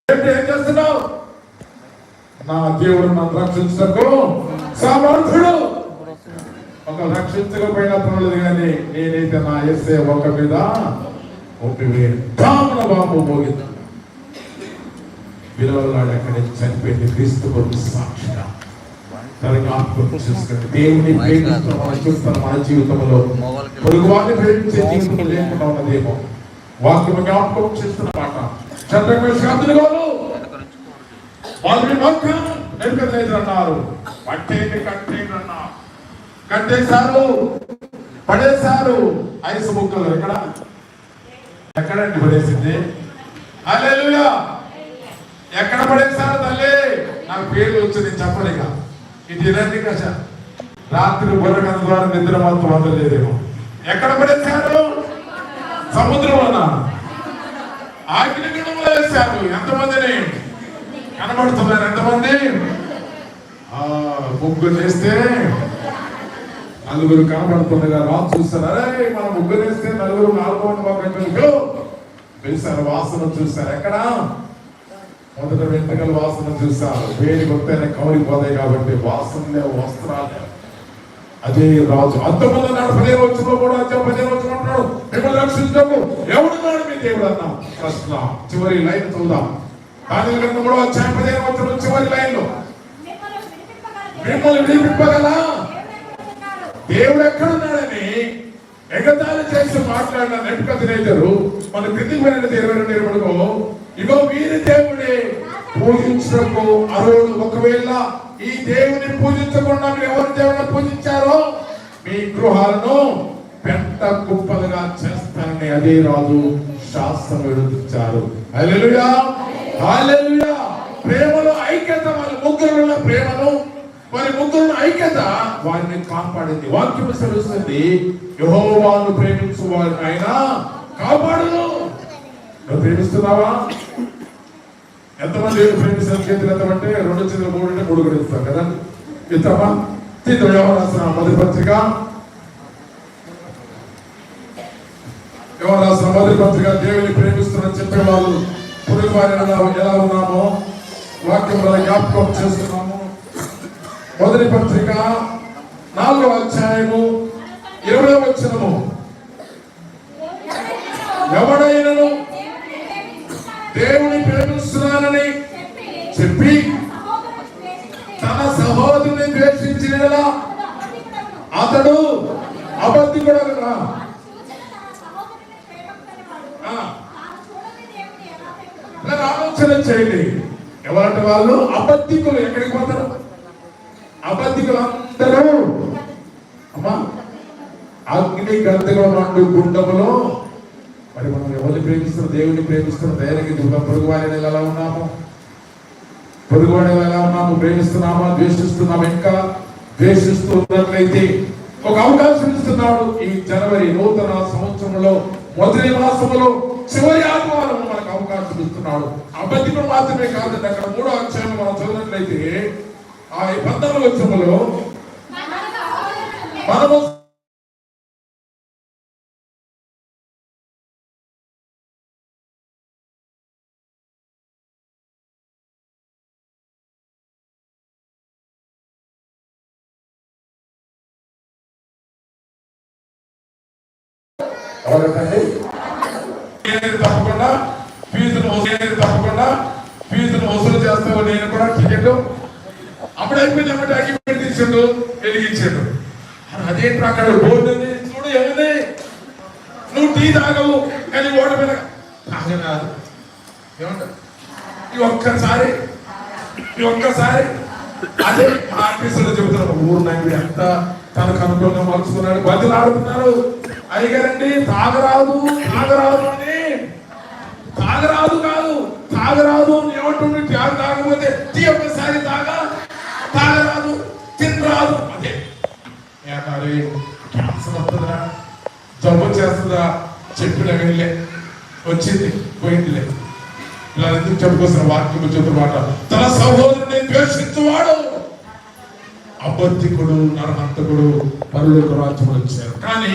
ఏం చేస్తున్నావు? నా దేవుడు నన్ను రక్షించకు సమర్థుడు. ఒక రక్షించకపోయినా పర్వాలేదు కానీ నేనైతే నా యేసే ఒక మీద బాబు మోగింది. విలువలాడు అక్కడి నుంచి చనిపోయింది. క్రీస్తు కొరకు సాక్షిగా దేవుని ప్రేమిస్తున్న మన చూస్తున్న మన జీవితంలో పొరుగువారిని ప్రేమించే జీవితం లేకుండా ఉన్నదేమో. వాక్యం జ్ఞాపకం చేస్తున్న మాట అన్నారు. కట్టేశారు, పడేశారు ఐసు ముక్కలు. ఎక్కడండి పడేసింది? హల్లెలూయా. ఎక్కడ పడేశారు తల్లి? నాకు పేరు వచ్చింది చెప్పలేక. ఇది ఇలాంటి కష రాత్రి బుర్రగంధ ద్వారా నిద్ర మాత్రం వదలలేదేమో. ఎక్కడ పడేశారు? సముద్రంలోన ఆగ్నిగుండంలో వేశారు. ఎంతమందిని కనబడుతున్నారు? ఎంతమంది? ముగ్గురు వేస్తే నలుగురు కనబడుతుండగా రాజు చూస్తారు. అరే మన ముగ్గురు వేస్తే నలుగురు 4 పిలిచారు. వాసన చూస్తారు. ఎక్కడ? మొదట వెంటకల వాసన చూస్తారు. వేడి కొత్తనే కౌలిపోతాయి కాబట్టి వాసన లేవు, వస్త్రాలు. అదే రాజు అంతమంది నాడు 15వ వచనంలో కూడా 15వ వచనం అంటున్నాడు, మిమ్మల్ని రక్షించకు ఎవడున్నాడు మీ దేవుడు అన్న ప్రశ్న. చివరి లైన్ చూద్దాం. దాని గ్రంథం 15వ వచనం చివరి లైన్ లో మిమ్మల్ని విడిపింపగల దేవుడు ఎక్కడున్నాడని ఎగతాళి చేసి మాట్లాడిన నెబుకద్నెజరు మన క్రిందికి వెళ్ళిన 22 ఇగో వీరి దేవుడే పూజించకు అర్హుడు. ఒకవేళ ఈ దేవుని పూజించకుండా మీరు ఎవరి దేవుని పూజించారో మీ గృహాలను పెంట కుప్పలుగా చేస్తానని అదే రాజు శాస్త్రం విడిచారు. హల్లెలూయా, హల్లెలూయా. ప్రేమలో ఐక్యత, వారి ముగ్గురున్న ప్రేమను, వారి ముగ్గురున్న ఐక్యత వారిని కాపాడింది. వాక్యం సెలవుస్తుంది, యెహోవాను ప్రేమించు వారు ఆయన కాపాడును. నువ్వు ప్రేమిస్తున్నావా? ఎంతమంది ప్రేమిస్తారు? చేతులు ఎంతమంటే 2 చేతులు 3 అంటే 3 కూడా ఇస్తారు కదా. ఇస్తామా? యోహాను రాసిన మొదటి పత్రిక, యోహాను రాసిన మొదటి పత్రిక. దేవుని ప్రేమిస్తున్నారని చెప్పేవాళ్ళు పొరుగు వారి ఎలా ఉన్నామో వాక్యం వల్ల జ్ఞాపకం చేస్తున్నాము. మొదటి పత్రిక 4వ అధ్యాయము 20వ వచనము. ఎవడైనను దేవుని ప్రేమిస్తున్నానని చెప్పి తన సహోదరుని ద్వేషించిన అతడు అబద్ధికుడు కదా. ఆలోచన చేయండి. ఎవరంటే వాళ్ళు అబద్ధికులు. ఎక్కడికి పోతారు? అబద్ధికులు అందరూ అమ్మా అగ్ని గంటలో 2 గుండములో. మరి మనం ఎవరిని ప్రేమిస్తున్న? దేవుని ప్రేమిస్తున్న ధైర్యంగా పొరుగు వారిని ఎలా ఉన్నాము? పొరుగు వారిని ఎలా ఉన్నాము? ప్రేమిస్తున్నామా? ద్వేషిస్తున్నామా? ఇంకా ద్వేషిస్తూ ఉన్నట్లయితే ఒక అవకాశం ఇస్తున్నాడు. ఈ జనవరి నూతన సంవత్సరంలో మొదటి మాసంలో చివరి ఆదివారం మనకు అవకాశం ఇస్తున్నాడు. అబద్ధికుడు మాత్రమే కాదండి. అక్కడ 3వ అధ్యాయం మనం చదివినట్లయితే ఆ 14వ వచనంలో మనము తప్పకుండా ఫీజును వసూలు చేస్తావు. నేను కూడా టికెట్ అప్పుడు అయిపోయింది. అన్నమాట అగ్గిపెట్టి తీసాడు, వెలిగించాడు. అదేంటి అక్కడ బోర్డు చూడు, ఏమైంది? నువ్వు టీ తాగవు కానీ ఓడ మీద తాగరాదు. ఏమంటారు? ఈ ఒక్కసారి అదే ఆర్టీసీలో చెబుతున్నారు. ఊరు నైపుడు ఎంత తనకు అనుకూలంగా మలుచుకున్నాడు. బదులు ఆడుతున్నారు. అయ్యగారండి తాగరాదు అని. తాగరాదు కాదు, తాగరాదు ఏమంటుంది? త్యాగ తాగకపోతే టీ ఒక్కసారి తాగరాదు, తినరాదు. అదే క్యాన్సర్ వస్తుందా, జబ్బు చేస్తుందా చెప్పిన వెళ్ళే వచ్చింది పోయిందిలే. ఇలా ఎందుకు చెప్పుకొస్తున్న వాక్యం చెబుతున్నమాట. తన సహోదరుని ద్వేషించువాడు అబద్ధికుడు, నరహంతకుడు పరలోక రాజ్యములు వచ్చారు. కానీ